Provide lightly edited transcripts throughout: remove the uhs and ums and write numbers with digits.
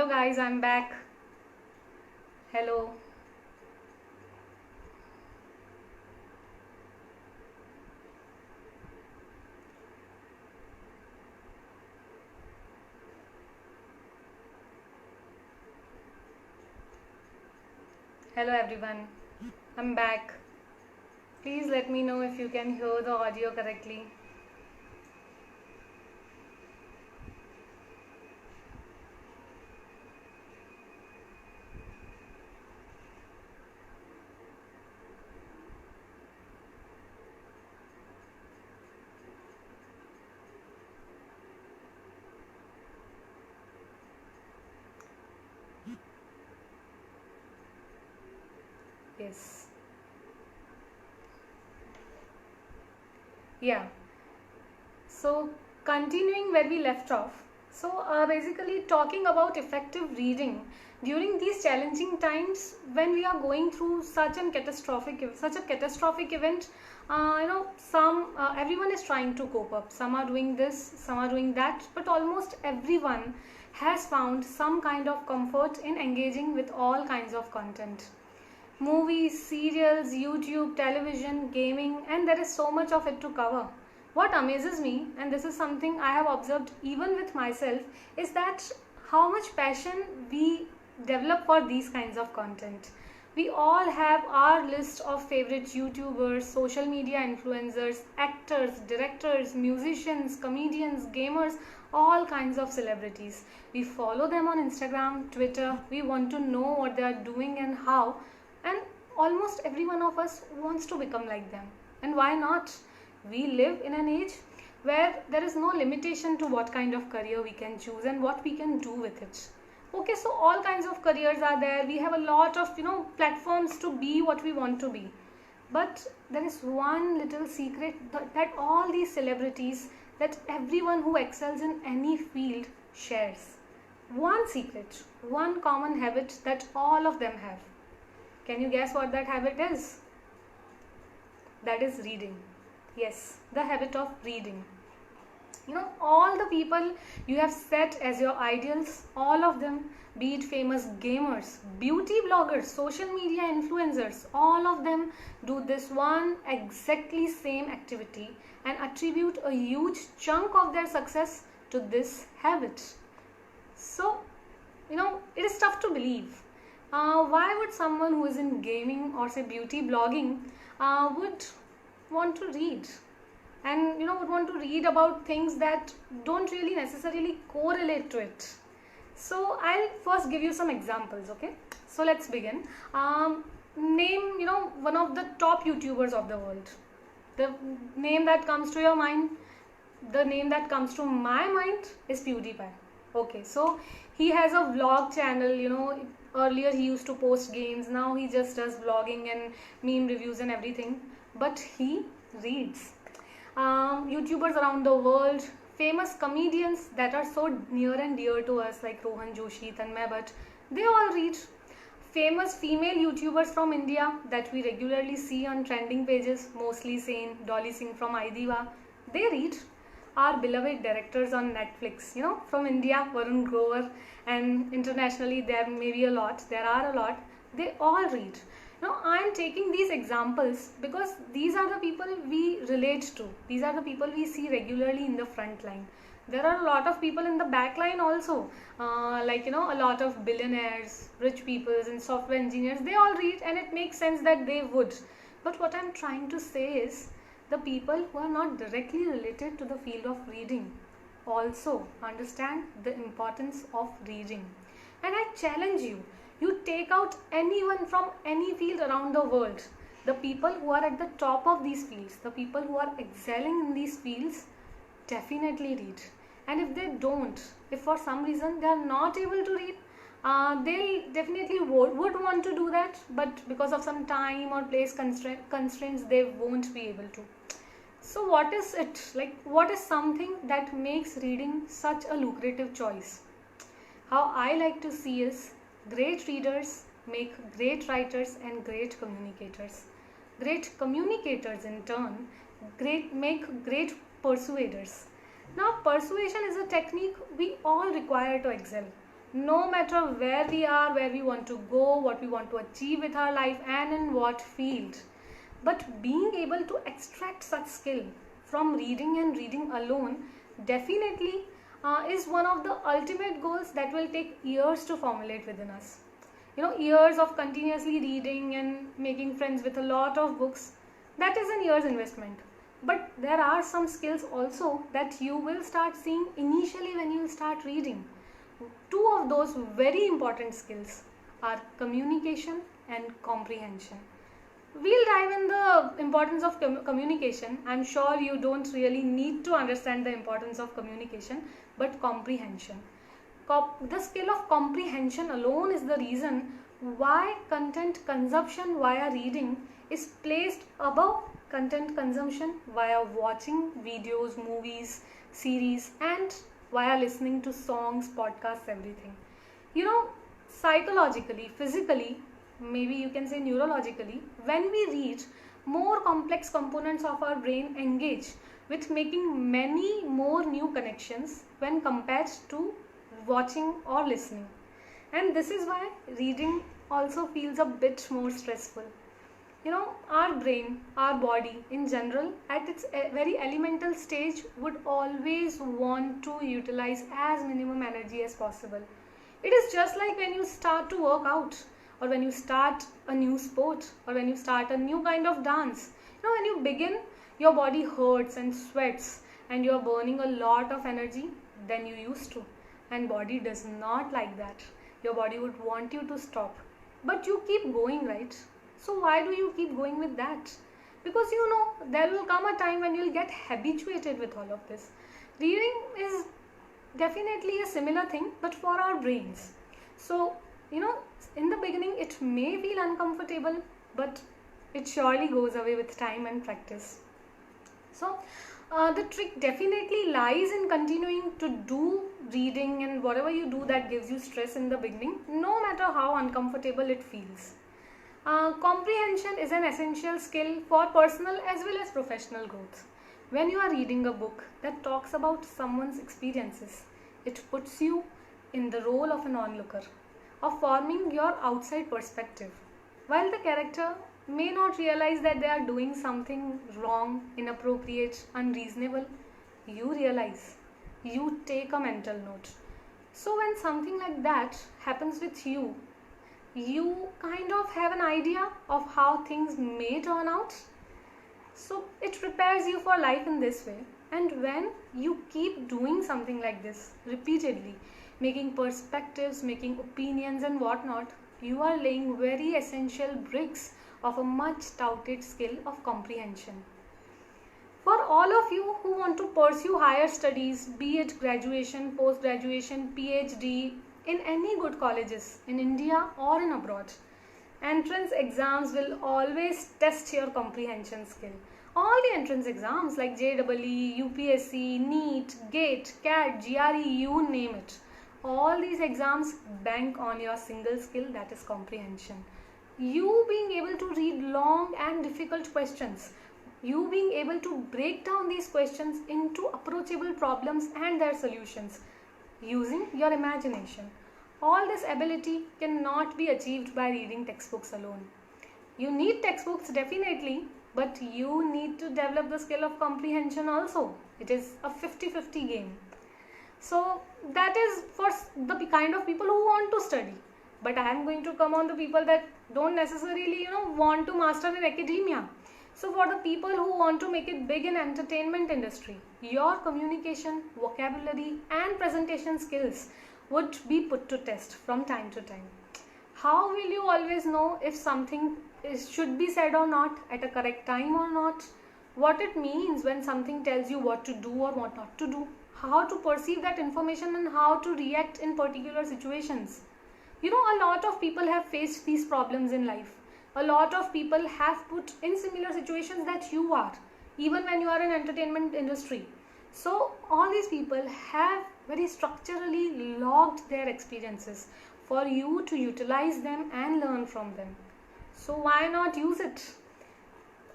guys, I'm back. Hello. Hello everyone. I'm back. Please let me know if you can hear the audio correctly. Yes. Yeah. So, continuing where we left off. So, basically talking about effective reading during these challenging times when we are going through such a catastrophic event. Everyone is trying to cope up. Some are doing this, some are doing that, but almost everyone has found some kind of comfort in engaging with all kinds of content. Movies, serials, YouTube, television, gaming, and there is so much of it to cover. What amazes me, and this is something I have observed even with myself, is that how much passion we develop for these kinds of content. We all have our list of favorite YouTubers, social media influencers, actors, directors, musicians, comedians, gamers, all kinds of celebrities. We follow them on Instagram, Twitter. We want to know what they are doing and how, and almost every one of us wants to become like them. And why not? We live in an age where there is no limitation to what kind of career we can choose and what we can do with it. Okay, so all kinds of careers are there. We have a lot of platforms to be what we want to be. But there is one little secret that all these celebrities, that everyone who excels in any field shares. One secret, one common habit that all of them have. Can you guess what that habit is? That is reading. Yes, the habit of reading. All the people you have set as your ideals, all of them, be it famous gamers, beauty bloggers, social media influencers, all of them do this one exactly same activity and attribute a huge chunk of their success to this habit. So, it is tough to believe. Why would someone who is in gaming or say beauty blogging would want to read, and would want to read about things that don't really necessarily correlate to it? So I'll first give you some examples. Okay, so let's begin. Name one of the top YouTubers of the world. The name that comes to your mind, the name that comes to my mind is PewDiePie. Okay, so he has a vlog channel. Earlier he used to post games, now he just does vlogging and meme reviews and everything. But he reads. YouTubers around the world, famous comedians that are so near and dear to us like Rohan Joshi, Tanmay Bhatt, they all read. Famous female YouTubers from India that we regularly see on trending pages, mostly Sane, Dolly Singh from iDiva, they read. Our beloved directors on Netflix, from India, Varun Grover, and internationally there may be a lot, there are a lot, they all read. Now I am taking these examples because these are the people we relate to. These are the people we see regularly in the front line. There are a lot of people in the back line also, a lot of billionaires, rich people and software engineers, they all read, and it makes sense that they would. But what I'm trying to say is, the people who are not directly related to the field of reading also understand the importance of reading. And I challenge you, you take out anyone from any field around the world, the people who are at the top of these fields, the people who are excelling in these fields, definitely read. And if they don't, if for some reason they are not able to read, they definitely would want to do that, but because of some time or place constraints, they won't be able to. So what is it? What is something that makes reading such a lucrative choice? How I like to see is, great readers make great writers and great communicators. Great communicators in turn make great persuaders. Now persuasion is a technique we all require to excel. no matter where we are, where we want to go, what we want to achieve with our life, and in what field. But being able to extract such skill from reading and reading alone definitely is one of the ultimate goals that will take years to formulate within us. Years of continuously reading and making friends with a lot of books, that is an year's investment. But there are some skills also that you will start seeing initially when you start reading. Two of those very important skills are communication and comprehension. We'll dive in the importance of communication. I'm sure you don't really need to understand the importance of communication, but comprehension. The skill of comprehension alone is the reason why content consumption via reading is placed above content consumption via watching videos, movies, series, and via listening to songs, podcasts, everything. Psychologically, physically, maybe you can say neurologically, when we read, more complex components of our brain engage with making many more new connections when compared to watching or listening. And this is why reading also feels a bit more stressful. Our brain, our body in general, at its very elemental stage, would always want to utilize as minimum energy as possible. It is just like when you start to work out, or when you start a new sport, or when you start a new kind of dance. When you begin, your body hurts and sweats, and you are burning a lot of energy than you used to. And body does not like that. Your body would want you to stop. But you keep going, right? So why do you keep going with that? Because there will come a time when you'll get habituated with all of this. Reading is definitely a similar thing, but for our brains. So, in the beginning it may feel uncomfortable, but it surely goes away with time and practice. So, the trick definitely lies in continuing to do reading and whatever you do that gives you stress in the beginning, no matter how uncomfortable it feels. Comprehension is an essential skill for personal as well as professional growth. When you are reading a book that talks about someone's experiences, it puts you in the role of an onlooker, of forming your outside perspective. While the character may not realize that they are doing something wrong, inappropriate, unreasonable, you realize. You take a mental note. So when something like that happens with you, you kind of have an idea of how things may turn out. So it prepares you for life in this way. And when you keep doing something like this repeatedly, making perspectives, making opinions and whatnot, you are laying very essential bricks of a much touted skill of comprehension. For all of you who want to pursue higher studies, be it graduation, post-graduation, PhD, in any good colleges in India or in abroad, entrance exams will always test your comprehension skill. All the entrance exams like JEE, UPSC, NEET, GATE, CAT, GRE, you name it. All these exams bank on your single skill, that is comprehension. You being able to read long and difficult questions, you being able to break down these questions into approachable problems and their solutions using your imagination. All this ability cannot be achieved by reading textbooks alone. You need textbooks definitely, but you need to develop the skill of comprehension also. It is a 50-50 game. So that is for the kind of people who want to study. But I am going to come on to people that don't necessarily, want to master in academia. So for the people who want to make it big in entertainment industry, your communication, vocabulary and presentation skills would be put to test from time to time. How will you always know if something should be said or not at a correct time or not? What it means when something tells you what to do or what not to do? How to perceive that information and how to react in particular situations? A lot of people have faced these problems in life. A lot of people have put in similar situations that you are, even when you are in entertainment industry. So all these people have very structurally logged their experiences for you to utilize them and learn from them. So why not use it?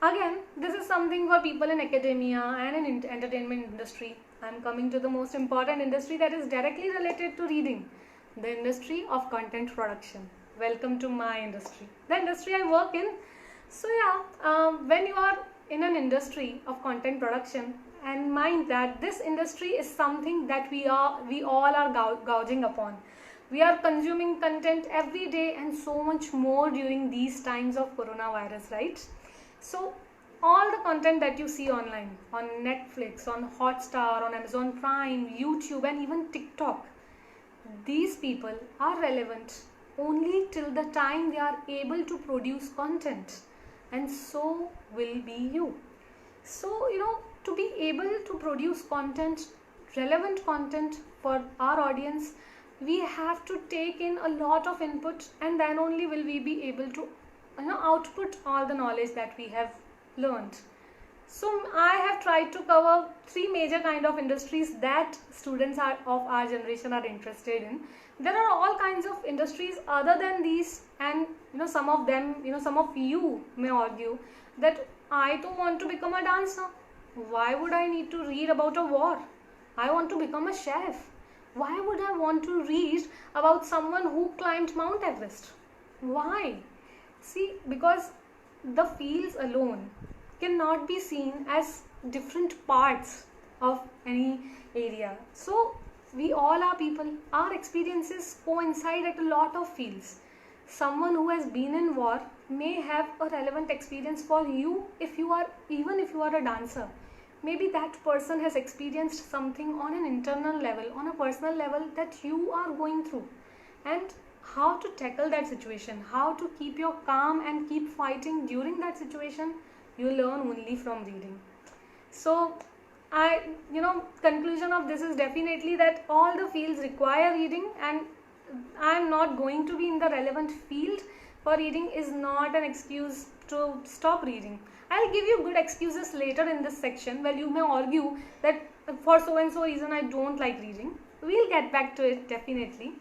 Again, this is something for people in academia and in entertainment industry. I'm coming to the most important industry that is directly related to reading. the industry of content production. Welcome to my industry, the industry I work in. So when you are in an industry of content production, and mind that this industry is something that we all are gouging upon. We are consuming content every day and so much more during these times of coronavirus, right? So all the content that you see online, on Netflix, on Hotstar, on Amazon Prime, YouTube, and even TikTok, these people are relevant only till the time they are able to produce content, and so will be you. So, to be able to produce content, relevant content for our audience, we have to take in a lot of input, and then only will we be able to output all the knowledge that we have learned. So I have tried to cover three major kind of industries that students of our generation are interested in. There are all kinds of industries other than these, and some of them, some of you may argue that I don't want to become a dancer. Why would I need to read about a war? I want to become a chef. Why would I want to read about someone who climbed Mount Everest? Why? See, because the fields alone cannot be seen as different parts of any area. So we all are people. Our experiences coincide at a lot of fields. Someone who has been in war may have a relevant experience for you even if you are a dancer. Maybe that person has experienced something on an internal level, on a personal level that you are going through. And how to tackle that situation, how to keep your calm and keep fighting during that situation, you learn only from reading. So conclusion of this is definitely that all the fields require reading, and I am not going to be in the relevant field for reading is not an excuse to stop reading. I'll give you good excuses later in this section where you may argue that for so and so reason I don't like reading. We'll get back to it definitely.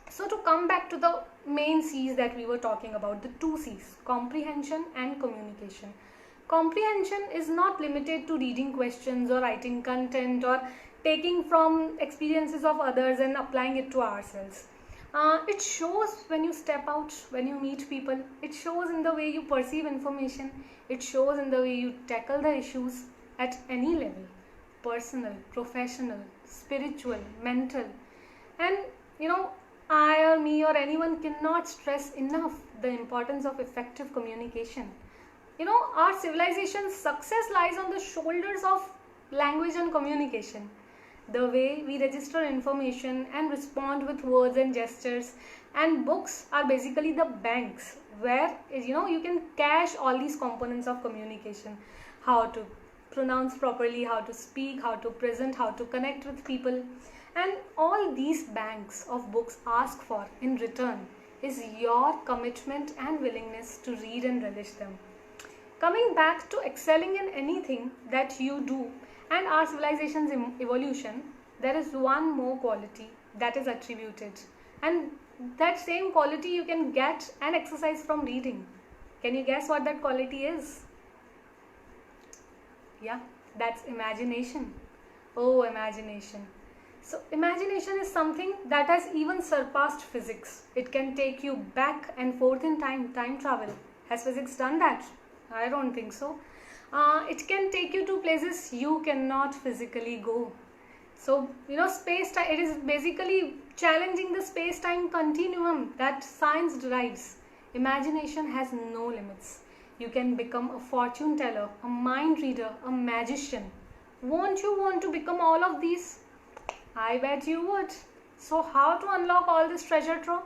So to come back to the main C's that we were talking about, the two C's, comprehension and communication. Comprehension is not limited to reading questions or writing content or taking from experiences of others and applying it to ourselves. It shows when you step out, when you meet people. It shows in the way you perceive information. It shows in the way you tackle the issues at any level, personal, professional, spiritual, mental. And I or me or anyone cannot stress enough the importance of effective communication. Our civilization's success lies on the shoulders of language and communication. The way we register information and respond with words and gestures, and books are basically the banks where you can cache all these components of communication: how to pronounce properly, how to speak, how to present, how to connect with people. And all these banks of books ask for in return is your commitment and willingness to read and relish them. Coming back to excelling in anything that you do and our civilization's evolution, there is one more quality that is attributed, and that same quality you can get and exercise from reading. Can you guess what that quality is? Yeah, that's imagination. Oh, imagination. So imagination is something that has even surpassed physics. It can take you back and forth in time travel. Has physics done that? I don't think so. It can take you to places you cannot physically go. So, space-time, it is basically challenging the space-time continuum that science derives. Imagination has no limits. You can become a fortune teller, a mind reader, a magician. Won't you want to become all of these? I bet you would. So how to unlock all this treasure trove?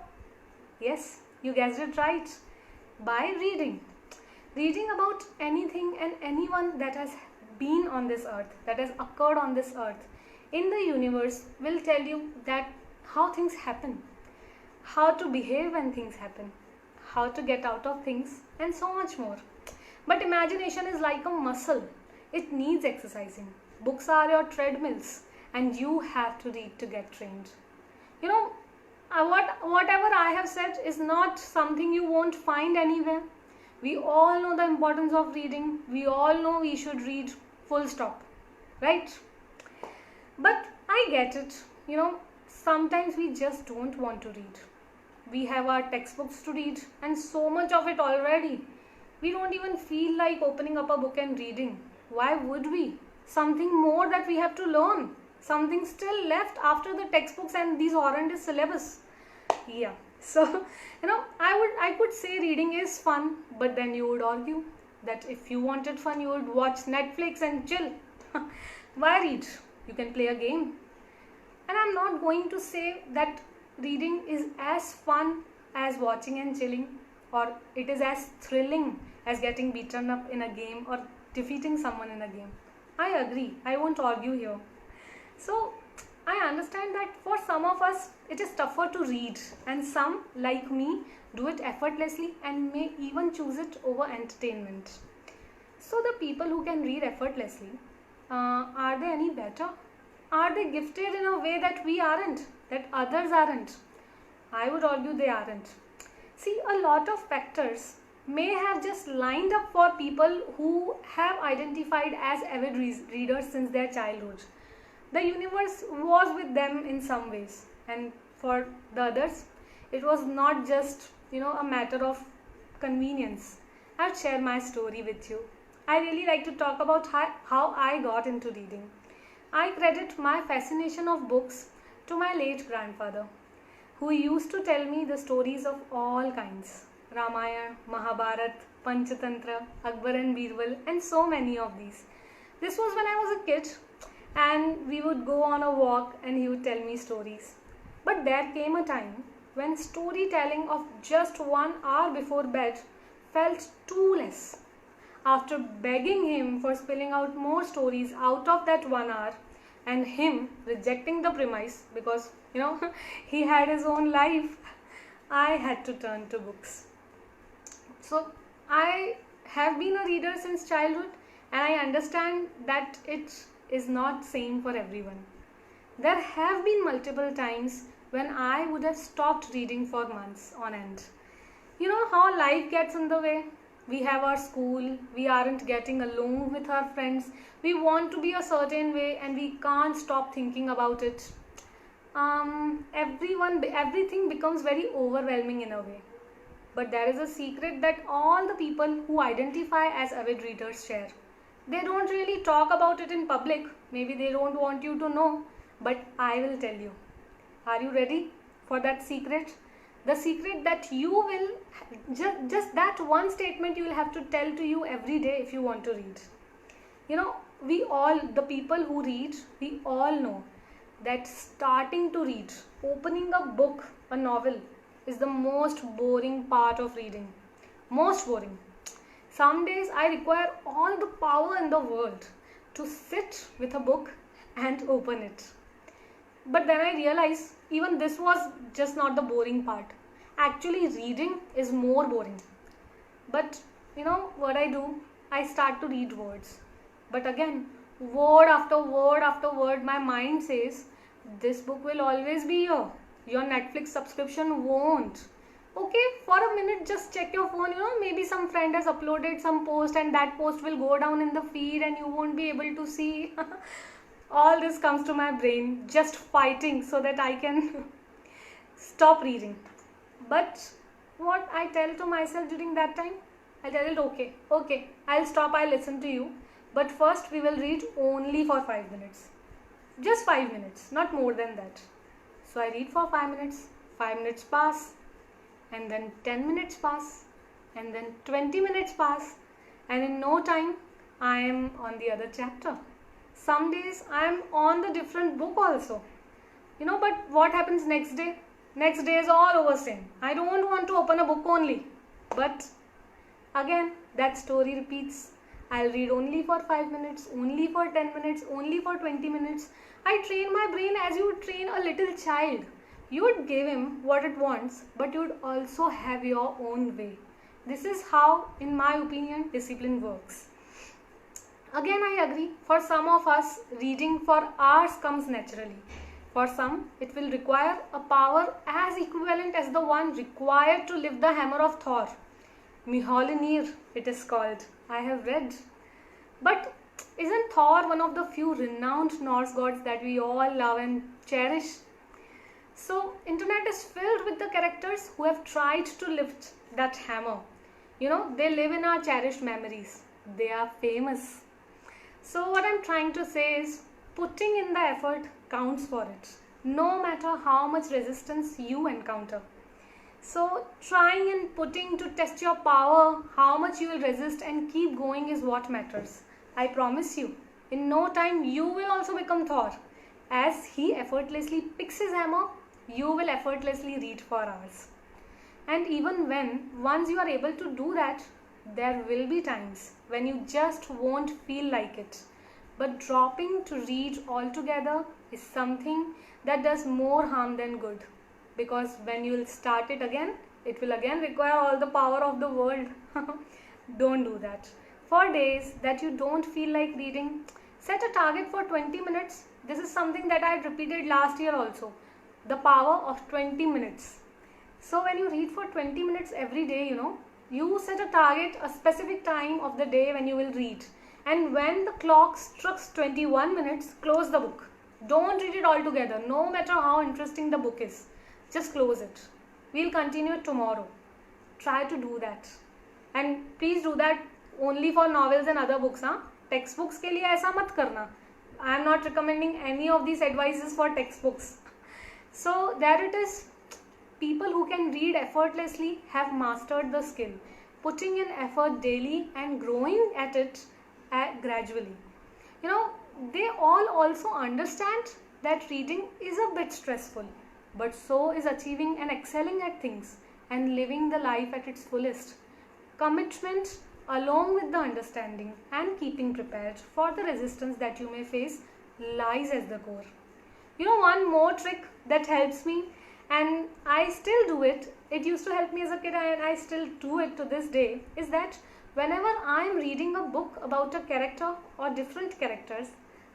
Yes, you guessed it right. By reading. Reading about anything and anyone that has been on this earth, that has occurred on this earth, in the universe, will tell you that how things happen, how to behave when things happen, how to get out of things, and so much more. But imagination is like a muscle. It needs exercising. Books are your treadmills, and you have to read to get trained. Whatever I have said is not something you won't find anywhere. We all know the importance of reading. We all know we should read, full stop. Right? But I get it. sometimes we just don't want to read. We have our textbooks to read and so much of it already. We don't even feel like opening up a book and reading. Why would we? Something more that we have to learn. Something still left after the textbooks and these horrendous syllabus. Yeah. So, I could say reading is fun, but then you would argue that if you wanted fun, you would watch Netflix and chill. Why read? You can play a game. And I'm not going to say that reading is as fun as watching and chilling, or it is as thrilling as getting beaten up in a game or defeating someone in a game. I agree. I won't argue here. So, I understand that for some of us it is tougher to read, and some, like me, do it effortlessly and may even choose it over entertainment. So, the people who can read effortlessly, are they any better? Are they gifted in a way that we aren't, that others aren't? I would argue they aren't. See, a lot of factors may have just lined up for people who have identified as avid readers since their childhood. The universe was with them in some ways, and for the others, it was not just a matter of convenience. I'll share my story with you. I really like to talk about how I got into reading. I credit my fascination of books to my late grandfather, who used to tell me the stories of all kinds: Ramayana, Mahabharat, Panchatantra, Akbar and Birbal, and so many of these. This was when I was a kid, and we would go on a walk and he would tell me stories. But there came a time when storytelling of just 1 hour before bed felt too less. After begging him for spilling out more stories out of that 1 hour, and him rejecting the premise because he had his own life, I had to turn to books. So I have been a reader since childhood, and I understand that it is not same for everyone. There have been multiple times when I would have stopped reading for months on end. You know how life gets in the way? We have our school, we aren't getting along with our friends, we want to be a certain way and we can't stop thinking about it. Everything becomes very overwhelming in a way. But there is a secret that all the people who identify as avid readers share. They don't really talk about it in public, maybe they don't want you to know, but I will tell you. Are you ready for that secret? The secret that you will, just that one statement you will have to tell to you every day if you want to read. We all, the people who read, we all know that starting to read, opening a book, a novel, is the most boring part of reading. Most boring. Some days I require all the power in the world to sit with a book and open it. But then I realized even this was just not the boring part. Actually, reading is more boring. But what I do? I start to read words. But again, word after word after word, my mind says, this book will always be here. Your Netflix subscription won't. Okay, for a minute, just check your phone. Maybe some friend has uploaded some post and that post will go down in the feed and you won't be able to see. All this comes to my brain, just fighting so that I can stop reading. But what I tell to myself during that time, I tell it, okay, I'll stop, I'll listen to you. But first we will read only for 5 minutes. Just 5 minutes, not more than that. So I read for 5 minutes, 5 minutes pass, and then 10 minutes pass, and then 20 minutes pass, and in no time I am on the other chapter. Some days I am on the different book also. But what happens next day? Next day is all over same. I don't want to open a book only. But again, that story repeats. I'll read only for 5 minutes, only for 10 minutes, only for 20 minutes. I train my brain as you would train a little child. You would give him what it wants, but you would also have your own way. This is how, in my opinion, discipline works. Again, I agree, for some of us, reading for hours comes naturally. For some, it will require a power as equivalent as the one required to lift the hammer of Thor. Mjolnir, it is called. I have read. But isn't Thor one of the few renowned Norse gods that we all love and cherish? So internet is filled with the characters who have tried to lift that hammer. They live in our cherished memories. They are famous. So what I'm trying to say is, putting in the effort counts for it, no matter how much resistance you encounter. So trying and putting to test your power, how much you will resist and keep going is what matters. I promise you, in no time you will also become Thor. As he effortlessly picks his hammer, you will effortlessly read for hours. And even when, once you are able to do that, there will be times when you just won't feel like it. But dropping to read altogether is something that does more harm than good. Because when you will start it will again require all the power of the world. Don't do that. For days that you don't feel like reading, set a target for 20 minutes. This is something that I had repeated last year also. The power of 20 minutes. So when you read for 20 minutes every day, you set a target, a specific time of the day when you will read. And when the clock strikes 21 minutes, close the book. Don't read it all together, no matter how interesting the book is. Just close it. We'll continue it tomorrow. Try to do that. And please do that only for novels and other books. Textbooks के लिए ऐसा मत करना. I am not recommending any of these advices for textbooks. So there it is. People who can read effortlessly have mastered the skill, putting in effort daily and growing at it gradually. They all also understand that reading is a bit stressful, but so is achieving and excelling at things and living the life at its fullest. Commitment, along with the understanding and keeping prepared for the resistance that you may face, lies as the core. One more trick that helps me, and I still do it. It used to help me as a kid and I still do it to this day, is that whenever I am reading a book about a character or different characters,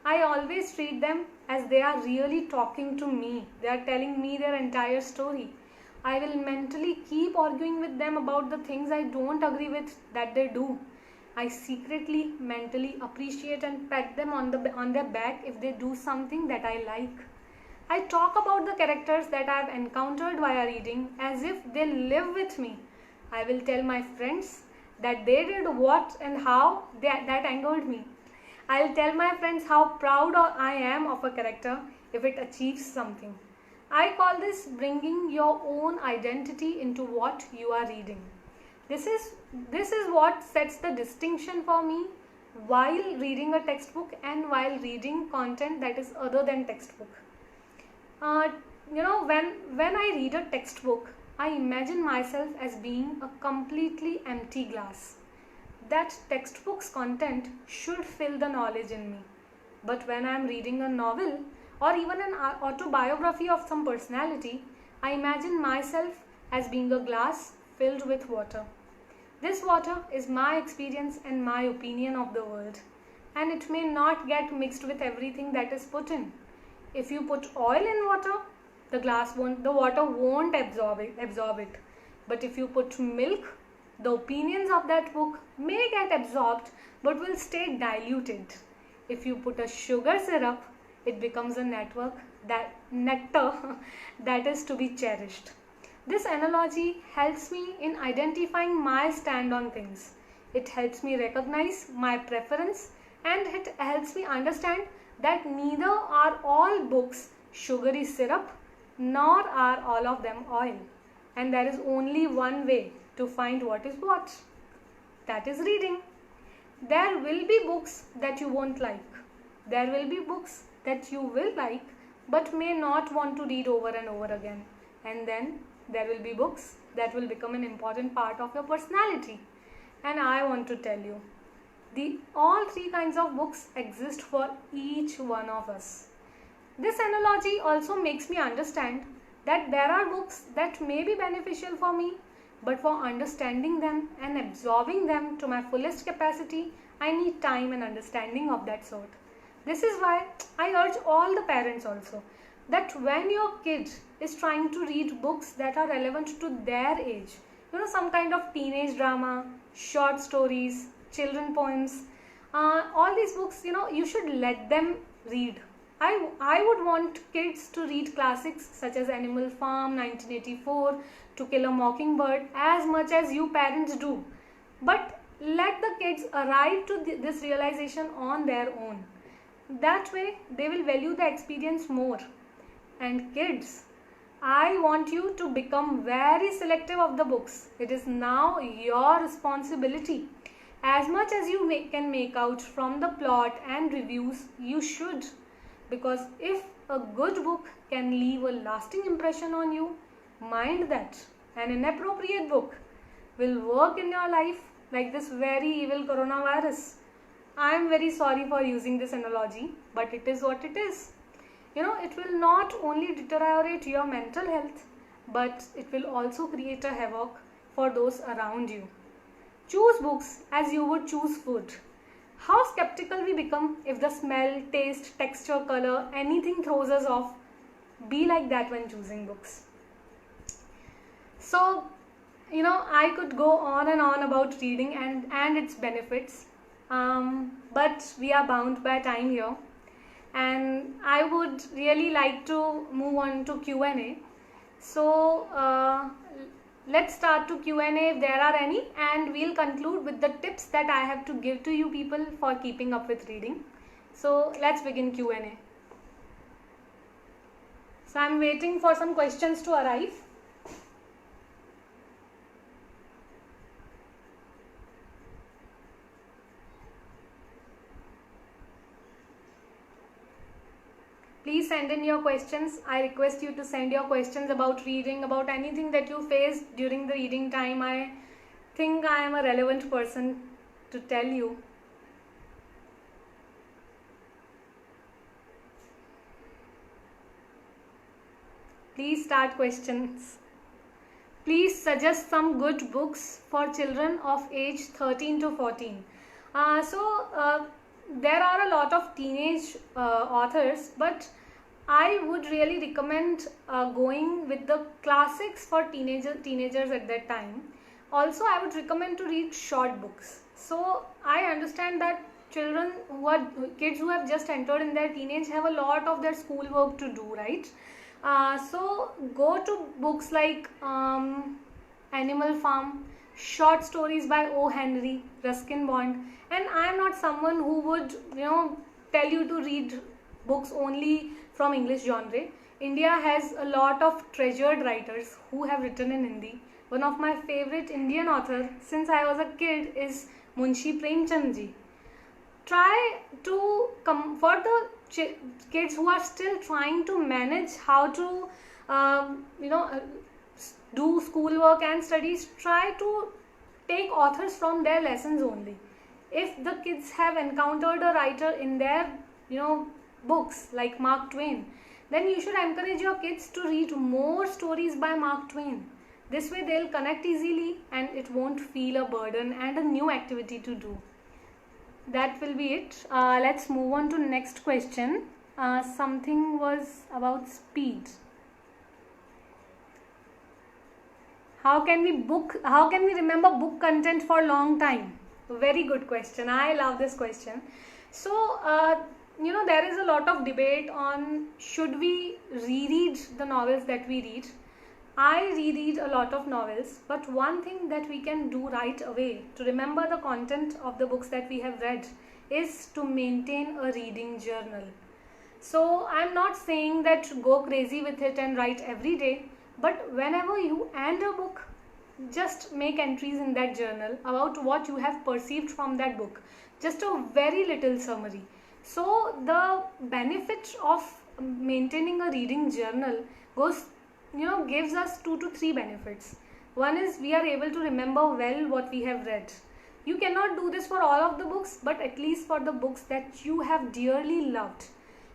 I always treat them as they are really talking to me. They are telling me their entire story. I will mentally keep arguing with them about the things I don't agree with that they do. I secretly, mentally appreciate and pat them on their back if they do something that I like. I talk about the characters that I have encountered via reading as if they live with me. I will tell my friends that they did what and how that angered me. I'll tell my friends how proud I am of a character if it achieves something. I call this bringing your own identity into what you are reading. This is what sets the distinction for me while reading a textbook and while reading content that is other than textbook. When I read a textbook, I imagine myself as being a completely empty glass. That textbook's content should fill the knowledge in me. But when I am reading a novel or even an autobiography of some personality, I imagine myself as being a glass filled with water. This water is my experience and my opinion of the world, and it may not get mixed with everything that is put in. If you put oil in water, the water won't absorb it. But if you put milk, the opinions of that book may get absorbed but will stay diluted. If you put a sugar syrup, it becomes a nectar that is to be cherished. This analogy helps me in identifying my stand on things. It helps me recognize my preference, and it helps me understand that neither are all books sugary syrup nor are all of them oil. And there is only one way to find what is what. That is reading. There will be books that you won't like. There will be books that you will like but may not want to read over and over again. And then there will be books that will become an important part of your personality. And I want to tell you, all three kinds of books exist for each one of us. This analogy also makes me understand that there are books that may be beneficial for me, but for understanding them and absorbing them to my fullest capacity, I need time and understanding of that sort. This is why I urge all the parents also that when your kid is trying to read books that are relevant to their age, some kind of teenage drama, short stories, children poems, all these books, you should let them read. I would want kids to read classics such as Animal Farm, 1984, To Kill a Mockingbird as much as you parents do. But let the kids arrive to this realization on their own. That way they will value the experience more. And kids, I want you to become very selective of the books. It is now your responsibility. As much as you can make out from the plot and reviews, you should. Because if a good book can leave a lasting impression on you, mind that an inappropriate book will work in your life like this very evil coronavirus. I am very sorry for using this analogy, but it is what it is. It will not only deteriorate your mental health, but it will also create a havoc for those around you. Choose books as you would choose food. How skeptical we become if the smell, taste, texture, color, anything throws us off. Be like that when choosing books. So, I could go on and on about reading and its benefits, but we are bound by time here. And I would really like to move on to Q&A. So let's start to Q&A if there are any, and we'll conclude with the tips that I have to give to you people for keeping up with reading. So let's begin Q&A. So I'm waiting for some questions to arrive. Please send in your questions. I request you to send your questions about reading, about anything that you faced during the reading time. I think I am a relevant person to tell you. Please start questions. Please suggest some good books for children of age 13 to 14. There are a lot of teenage authors, but I would really recommend going with the classics for teenagers at that time. Also, I would recommend to read short books. So I understand that kids who have just entered in their teenage have a lot of their schoolwork to do, right? So go to books like Animal Farm, short stories by O. Henry, Ruskin Bond. And I am not someone who would tell you to read books only from English genre. India has a lot of treasured writers who have written in Hindi. One of my favorite Indian authors since I was a kid is Munshi Premchand ji. Try to for the kids who are still trying to manage how to do schoolwork and studies, try to take authors from their lessons only. If the kids have encountered a writer in their books like Mark Twain, then you should encourage your kids to read more stories by Mark Twain. This way they'll connect easily and it won't feel a burden and a new activity to do. That will be it. Let's move on to next question. Something was about speed. How can we remember book content for a long time? Very good question. I love this question. So, there is a lot of debate on should we reread the novels that we read. I reread a lot of novels, but one thing that we can do right away to remember the content of the books that we have read is to maintain a reading journal. So, I'm not saying that go crazy with it and write every day, but whenever you end a book, just make entries in that journal about what you have perceived from that book. Just a very little summary. So the benefit of maintaining a reading journal gives us 2 to 3 benefits. One is we are able to remember well what we have read. You cannot do this for all of the books, but at least for the books that you have dearly loved.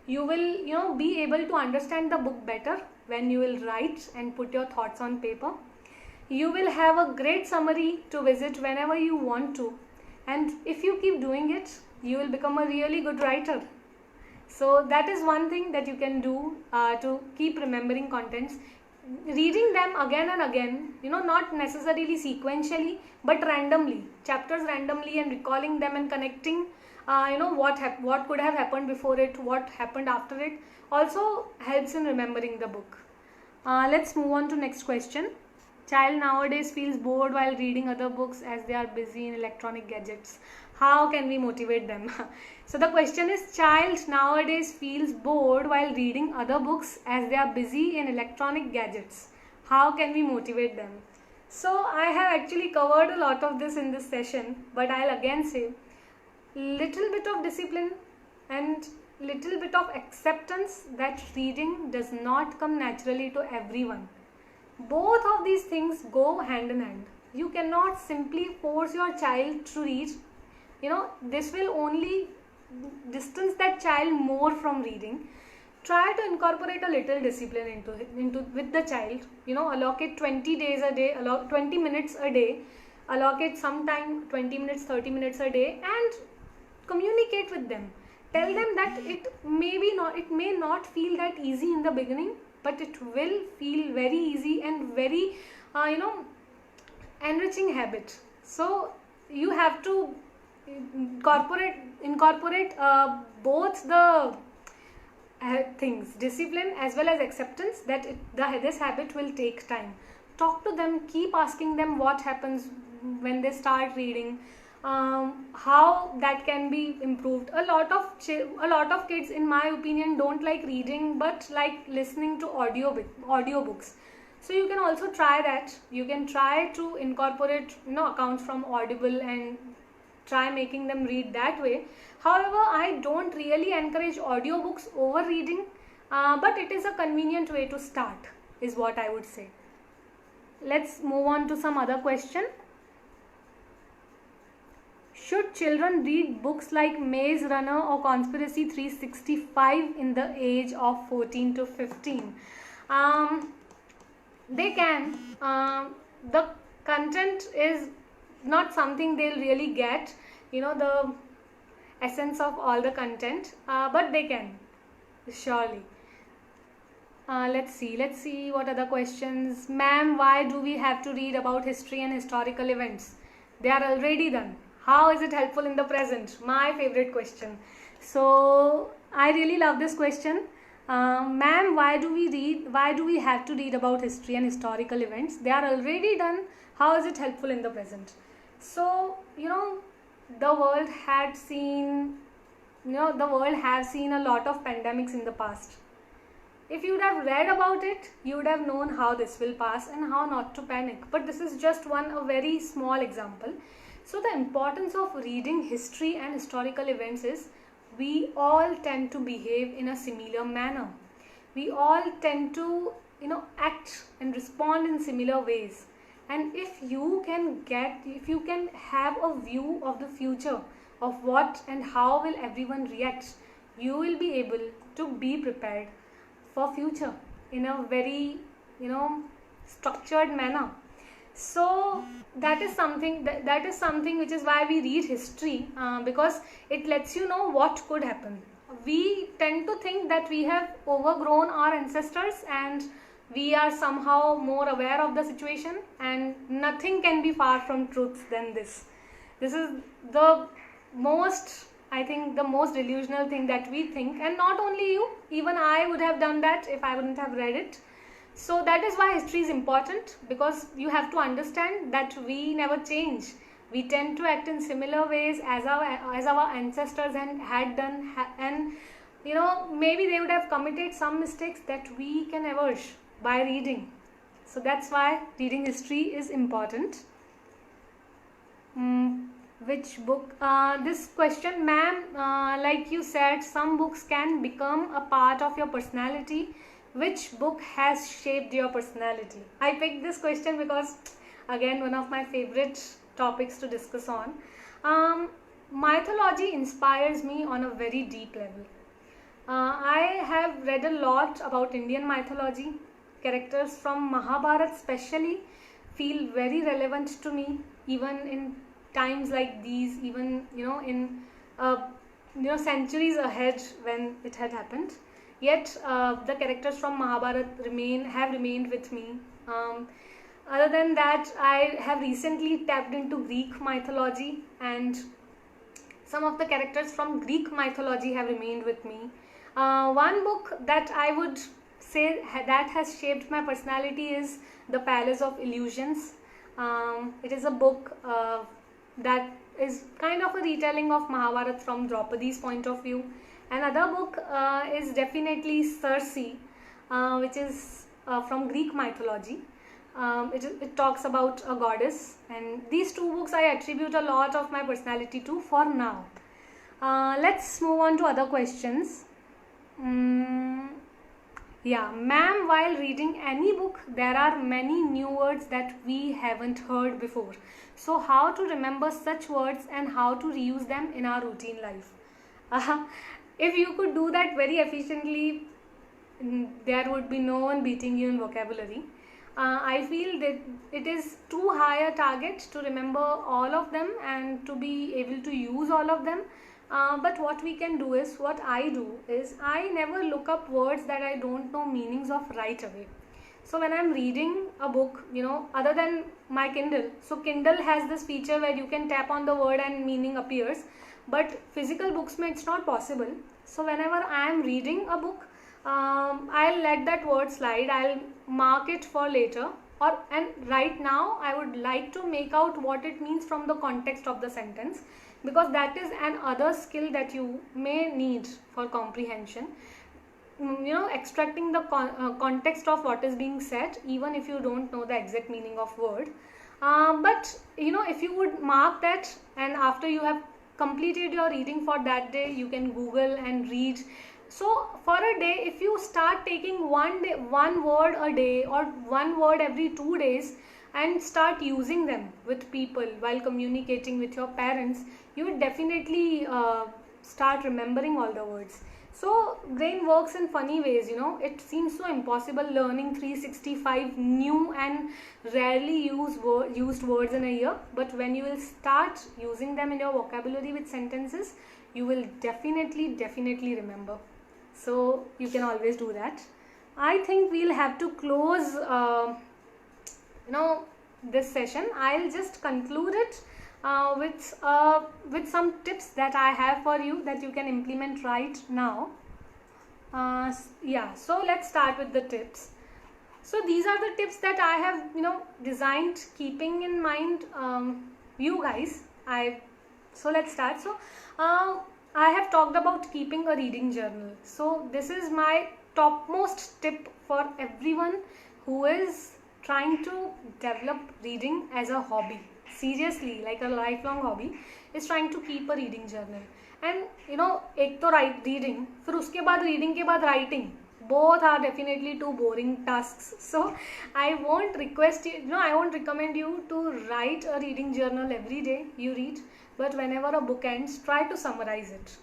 You will be able to understand the book better when you will write and put your thoughts on paper. You will have a great summary to visit whenever you want to, and if you keep doing it, you will become a really good writer. So that is one thing that you can do to keep remembering contents. Reading them again and again, not necessarily sequentially, but randomly, chapters randomly, and recalling them and connecting what could have happened before it, what happened after it, also helps in remembering the book. Let's move on to next question. Child nowadays feels bored while reading other books as they are busy in electronic gadgets. How can we motivate them? So the question is, child nowadays feels bored while reading other books as they are busy in electronic gadgets. How can we motivate them? So I have actually covered a lot of this in this session, but I'll again say, little bit of discipline and little bit of acceptance that reading does not come naturally to everyone. Both of these things go hand in hand. You cannot simply force your child to read. This will only distance that child more from reading. Try to incorporate a little discipline into with the child. Allocate 20 days a day, 20 minutes a day, allocate some time, 20 minutes, 30 minutes a day, and communicate with them. Tell them that it may not feel that easy in the beginning, but it will feel very easy and very enriching habit. So you have to incorporate both the things, discipline as well as acceptance, that this habit will take time. Talk to them, keep asking them what happens when they start reading, how that can be improved. A lot of kids, in my opinion, don't like reading but like listening to audiobooks. So you can also try that. You can try to incorporate accounts from Audible and try making them read that way. However, I don't really encourage audiobooks over reading, but it is a convenient way to start, is what I would say. Let's move on to some other question. Should children read books like Maze Runner or Conspiracy 365 in the age of 14 to 15? They can. The content is not something they'll really get, the essence of all the content, but they can, surely. Let's see what other questions. Ma'am, why do we have to read about history and historical events? They are already done. How is it helpful in the present? My favorite question. So I really love this question. Ma'am, why do we have to read about history and historical events? They are already done. How is it helpful in the present? So the world has seen a lot of pandemics in the past. If you would have read about it, you would have known how this will pass and how not to panic. But this is just a very small example. So the importance of reading history and historical events is, we all tend to behave in a similar manner. We all tend to act and respond in similar ways. And if you can have a view of the future, of what and how will everyone react, you will be able to be prepared for future in a very structured manner. So that is something which is why we read history, because it lets you know what could happen. We tend to think that we have overgrown our ancestors and we are somehow more aware of the situation, and nothing can be far from truth than this. This is the most delusional thing that we think, and not only you, even I would have done that if I wouldn't have read it. So that is why history is important, because you have to understand that we never change. We tend to act in similar ways as our ancestors had done, and maybe they would have committed some mistakes that we can avert by reading. So that's why reading history is important. Which book? This question, ma'am, like you said, some books can become a part of your personality. Which book has shaped your personality? I picked this question because, again, one of my favorite topics to discuss on. Mythology inspires me on a very deep level. I have read a lot about Indian mythology. Characters from Mahabharata especially feel very relevant to me, even in times like these, even in centuries ahead when it had happened. Yet the characters from Mahabharata have remained with me. Other than that, I have recently tapped into Greek mythology and Some of the characters from Greek mythology have remained with me. One book that I would say that has shaped my personality is The Palace of Illusions. It is a book that is kind of a retelling of Mahabharata from Draupadi's point of view. Another book is definitely Circe, which is from Greek mythology. It talks about a goddess, and these two books I attribute a lot of my personality to for now. Let's move on to other questions. Yeah, ma'am, while reading any book, there are many new words that we haven't heard before. So, how to remember such words and how to reuse them in our routine life? If you could do that very efficiently, there would be no one beating you in vocabulary. I feel that it is too high a target to remember all of them and to be able to use all of them. But what we can do is, what I do is, I never look up words that I don't know meanings of right away. So when I'm reading a book, other than my Kindle, so Kindle has this feature where you can tap on the word and meaning appears, but physical books it's not possible. So whenever I am reading a book, I'll let that word slide. I'll mark it for later, and right now I would like to make out what it means from the context of the sentence, because that is an other skill that you may need for comprehension. Extracting the context of what is being said, even if you don't know the exact meaning of word. But if you would mark that, and after you have completed your reading for that day, you can Google and read. So for a day, if you start taking one word a day or one word every 2 days and start using them with people while communicating with your parents, you would definitely start remembering all the words. So brain works in funny ways. It seems so impossible learning 365 new and rarely used words in a year, but when you will start using them in your vocabulary with sentences, you will definitely remember. So you can always do that. I think we'll have to close this session. I'll just conclude it with some tips that I have for you that you can implement right now. So let's start with the tips. So these are the tips that I have designed keeping in mind you guys. So let's start. So I have talked about keeping a reading journal. So this is my topmost tip for everyone who is trying to develop reading as a hobby. Seriously, like a lifelong hobby, is trying to keep a reading journal. And एक तो reading, फिर उसके बाद reading के बाद writing. Both are definitely two boring tasks. So I won't request you, I won't recommend you to write a reading journal every day you read. But whenever a book ends, try to summarize it.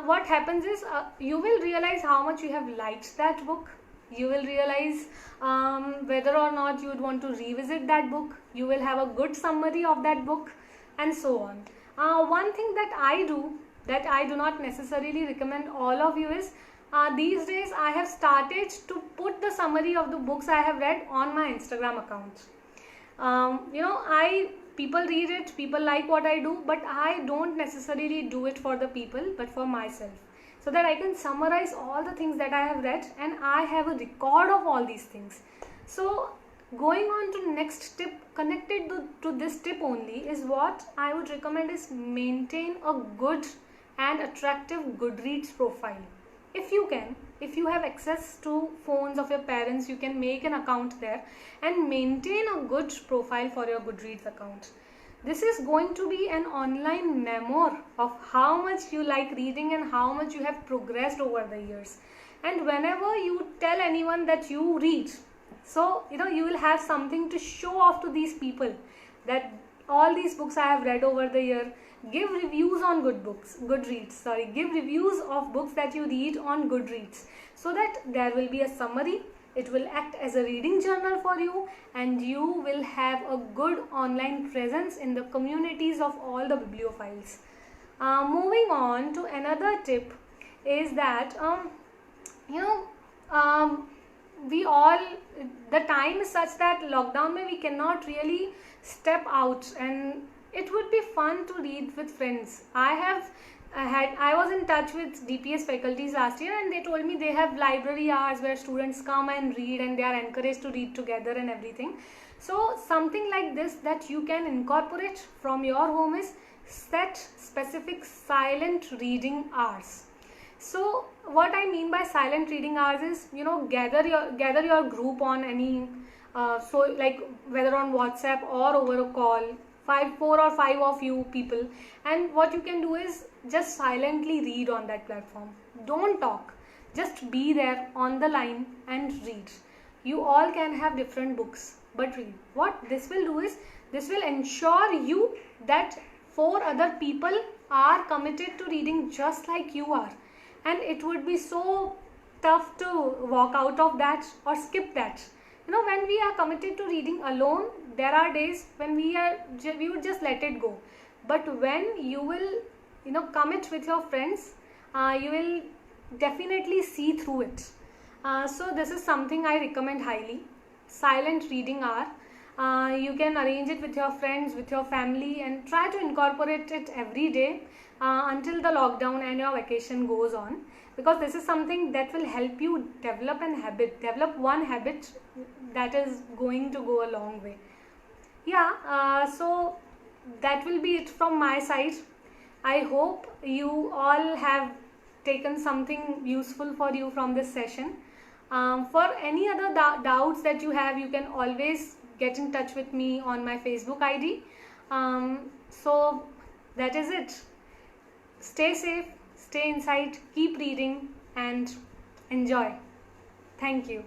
What happens is, you will realize how much you have liked that book. You will realize whether or not you would want to revisit that book. You will have a good summary of that book, and so on. One thing that I do, that I do not necessarily recommend all of you, is these days I have started to put the summary of the books I have read on my Instagram account. People read it, people like what I do, but I don't necessarily do it for the people, but for myself, so that I can summarize all the things that I have read and I have a record of all these things. So going on to next tip, connected to this tip only, is what I would recommend is maintain a good and attractive Goodreads profile. If you can, if you have access to phones of your parents, you can make an account there and maintain a good profile for your Goodreads account. This is going to be an online memoir of how much you like reading and how much you have progressed over the years. And whenever you tell anyone that you read, so you will have something to show off to these people, that all these books I have read over the year. Give reviews on Goodreads. Give reviews of books that you read on Goodreads, so that there will be a summary. It will act as a reading journal for you, and you will have a good online presence in the communities of all the bibliophiles. Moving on to another tip is that the time is such that lockdown we cannot really step out, and it would be fun to read with friends. I was in touch with DPS faculties last year, and they told me they have library hours where students come and read, and they are encouraged to read together and everything. So something like this that you can incorporate from your home is set specific silent reading hours. So what I mean by silent reading hours is, gather your group on any so like whether on WhatsApp or over a call, 4 or 5 of you people, and what you can do is just silently read on that platform. Don't talk, just be there on the line and read. You all can have different books, but read. What this will do is, this will ensure you that 4 other people are committed to reading just like you are, and it would be so tough to walk out of that or skip that. When we are committed to reading alone, there are days when we would just let it go. But when you will commit with your friends, you will definitely see through it. So this is something I recommend highly. Silent reading hour. You can arrange it with your friends, with your family, and try to incorporate it every day until the lockdown and your vacation goes on, because this is something that will help you develop one habit that is going to go a long way. So that will be it from my side. I hope you all have taken something useful for you from this session. For any other doubts that you have, you can always get in touch with me on my Facebook ID. So that is it. Stay safe, stay inside, keep reading, and enjoy. Thank you.